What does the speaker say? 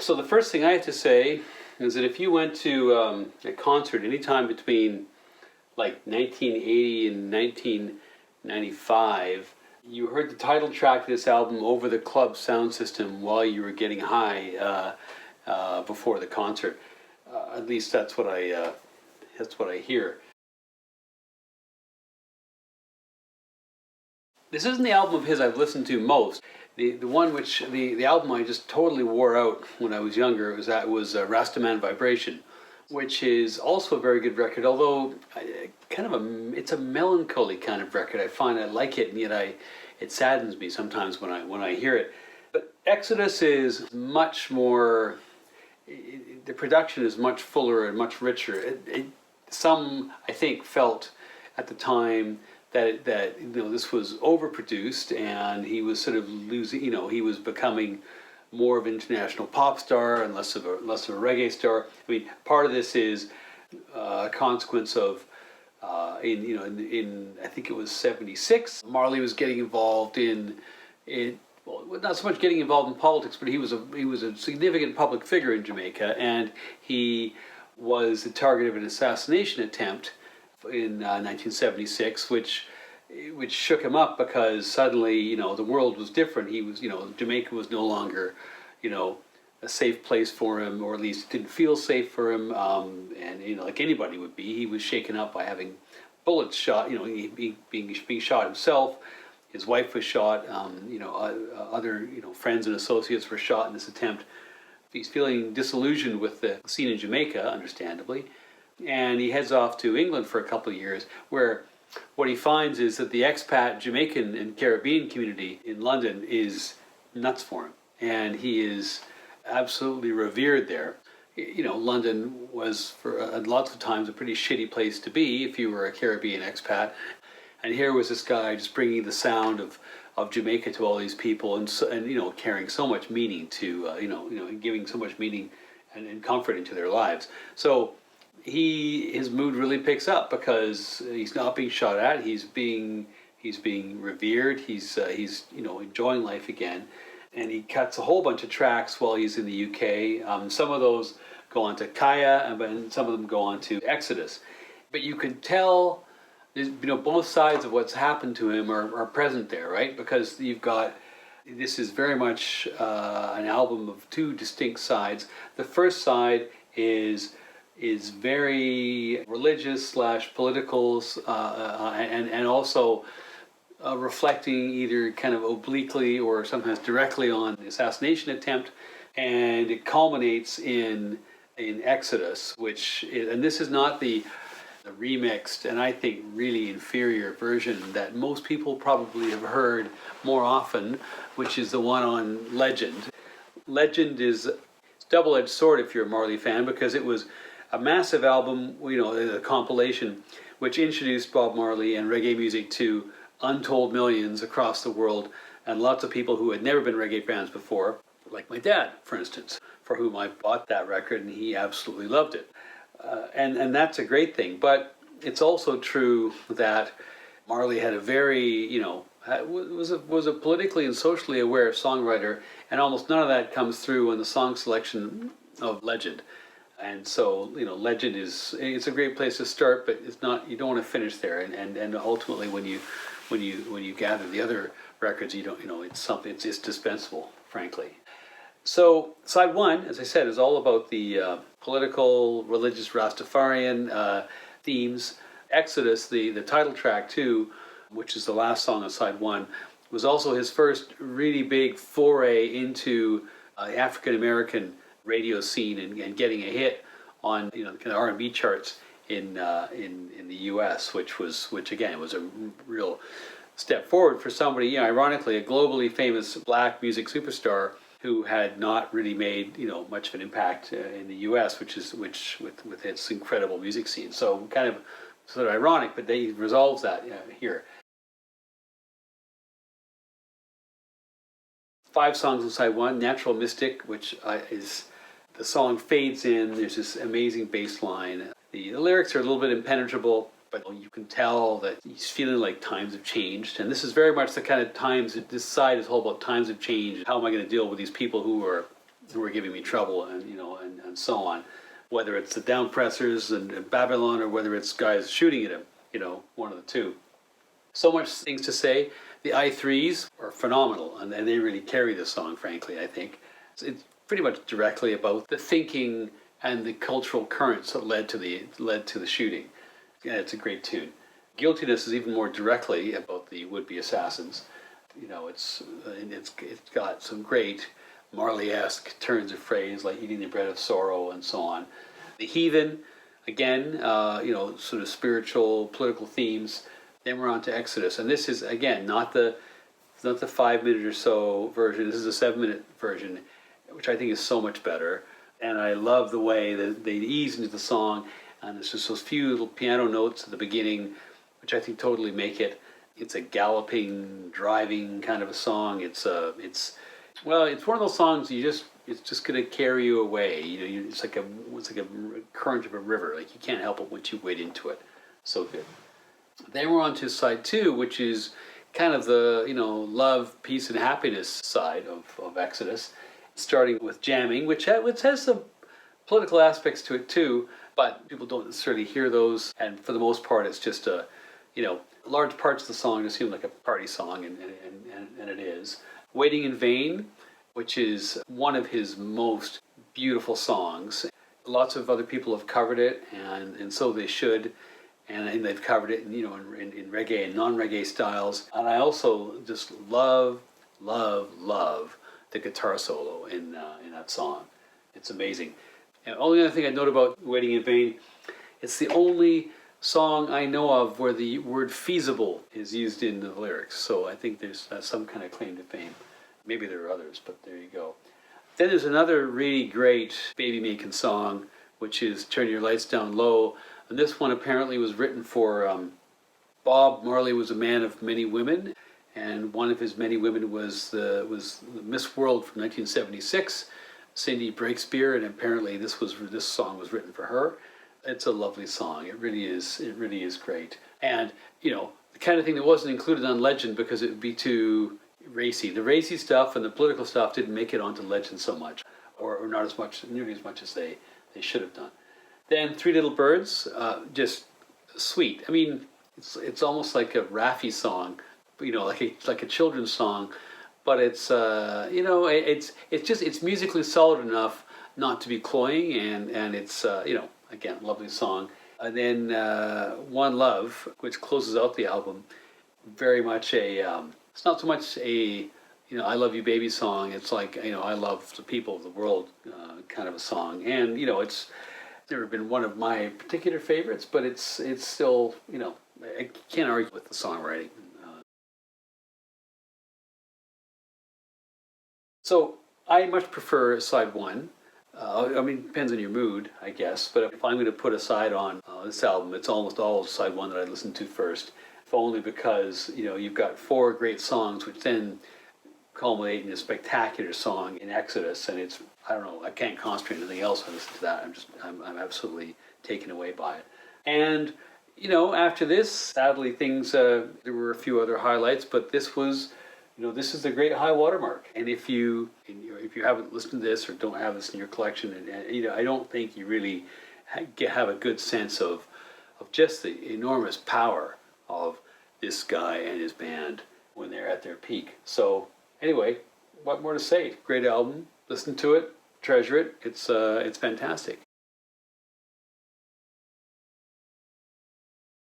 So the first thing I have to say is that if you went to a concert anytime between like 1980 and 1995, you heard the title track of this album over the club sound system while you were getting high before the concert. At least that's what I hear. This isn't the album of his I've listened to most. The album I just totally wore out when I was younger was Rastaman Vibration, which is also a very good record. Although it's a melancholy kind of record. I find I like it, and yet it saddens me sometimes when I hear it. But Exodus is much more. The production is much fuller and much richer. Some I think felt at the time that this was overproduced, and he was sort of losing. He was becoming more of an international pop star and less of a reggae star. I mean, part of this is a consequence of in I think it was '76. Marley was getting involved in well, not so much getting involved in politics, but he was a significant public figure in Jamaica, and he was the target of an assassination attempt in 1976, which shook him up because suddenly the world was different. He was Jamaica was no longer a safe place for him, or at least didn't feel safe for him, and like anybody would be, he was shaken up by having bullets shot. Being shot himself. His wife was shot. Other friends and associates were shot in this attempt. He's feeling disillusioned with the scene in Jamaica, understandably, and he heads off to England for a couple of years, where what he finds is that the expat Jamaican and Caribbean community in London is nuts for him, and he is absolutely revered there. London was for lots of times a pretty shitty place to be if you were a Caribbean expat, and here was this guy just bringing the sound of Jamaica to all these people, and carrying so much meaning to giving so much meaning and comfort into their lives. So his mood really picks up because he's not being shot at. He's being revered. He's enjoying life again, and he cuts a whole bunch of tracks while he's in the UK. Some of those go on to Kaya, and some of them go on to Exodus. But you can tell, both sides of what's happened to him are present there, right? Because this is very much an album of two distinct sides. The first side is very religious / political, and also reflecting either kind of obliquely or sometimes directly on the assassination attempt, and it culminates in Exodus, and this is not the remixed and I think really inferior version that most people probably have heard more often, which is the one on Legend. Legend is a double-edged sword if you're a Marley fan, because it was a massive album, a compilation, which introduced Bob Marley and reggae music to untold millions across the world, and lots of people who had never been reggae fans before, like my dad, for instance, for whom I bought that record, and he absolutely loved it. And that's a great thing, but it's also true that Marley had a very, was a politically and socially aware songwriter, and almost none of that comes through in the song selection of Legend. And so, Legend it's a great place to start, but it's not. You don't want to finish there. And ultimately, when you gather the other records, it's dispensable, frankly. So side one, as I said, is all about the political, religious Rastafarian themes. Exodus, the title track too, which is the last song on side one, was also his first really big foray into the African American radio scene and getting a hit on kind of R&B charts in the U.S., which again was a real step forward for somebody, ironically, a globally famous black music superstar who had not really made much of an impact in the U.S., which with its incredible music scene. So kind of sort of ironic, but they resolves that here. 5 songs on side one. Natural Mystic, which is the song fades in. There's this amazing bass line. The lyrics are a little bit impenetrable, but you can tell that he's feeling like times have changed. And this is very much the kind of times that this side is all about times have changed. How am I going to deal with these people who are who were giving me trouble, and and so on. Whether it's the down pressers and Babylon, or whether it's guys shooting at him, one of the two. So much things to say. The I3s are phenomenal, and they really carry the song, frankly, I think. It's pretty much directly about the thinking and the cultural currents that led to the shooting. Yeah, it's a great tune. Guiltiness is even more directly about the would-be assassins. It's got some great Marley-esque turns of phrase, like eating the bread of sorrow and so on. The heathen, again, sort of spiritual, political themes. Then we're on to Exodus, and this is again not the 5 minute or so version. This is a 7 minute version, which I think is so much better. And I love the way that they ease into the song, and it's just those few little piano notes at the beginning, which I think totally make it. It's a galloping, driving kind of a song. It's one of those songs it's just going to carry you away. It's like a current of a river. Like you can't help it once you wade into it. So good. Then we're on to side two, which is kind of the love, peace, and happiness side of Exodus, starting with jamming, which has some political aspects to it too, but people don't necessarily hear those. And for the most part, it's just large parts of the song just seem like a party song, and it is. Waiting in Vain, which is one of his most beautiful songs. Lots of other people have covered it, and so they should. And they've covered it in reggae and non-reggae styles. And I also just love the guitar solo in that song. It's amazing. And the only other thing I note about Waiting in Vain, it's the only song I know of where the word feasible is used in the lyrics. So I think there's some kind of claim to fame. Maybe there are others, but there you go. Then there's another really great baby-making song, which is Turn Your Lights Down Low. And this one apparently was written for Bob Marley. Was a man of many women, and one of his many women was the Miss World from 1976, Cindy Breakspear, and apparently this song was written for her. It's a lovely song. It really is. It really is great. And the kind of thing that wasn't included on Legend because it would be too racy. The racy stuff and the political stuff didn't make it onto Legend so much, or not as much, nearly as much as they should have done. Then Three Little Birds, just sweet. I mean, it's almost like a Raffi song, like a children's song, but it's it's musically solid enough not to be cloying, and it's again, lovely song. And then One Love, which closes out the album, very much it's not so much a I love you baby song. It's like I love the people of the world kind of a song, and it's never been one of my particular favorites, but it's still I can't argue with the songwriting. So I much prefer side one. It depends on your mood, I guess. But if I'm going to put a side on this album, it's almost always side one that I listen to first. If only because you've got four great songs, which then culminate in a spectacular song in Exodus, and it's I can't concentrate on anything else. I listen to that. I'm absolutely taken away by it. And after this, sadly, there were a few other highlights, but this was. This is the great high watermark. And if you haven't listened to this or don't have this in your collection, and I don't think you really have a good sense of just the enormous power of this guy and his band when they're at their peak. So anyway, what more to say? Great album. Listen to it, treasure it. It's fantastic.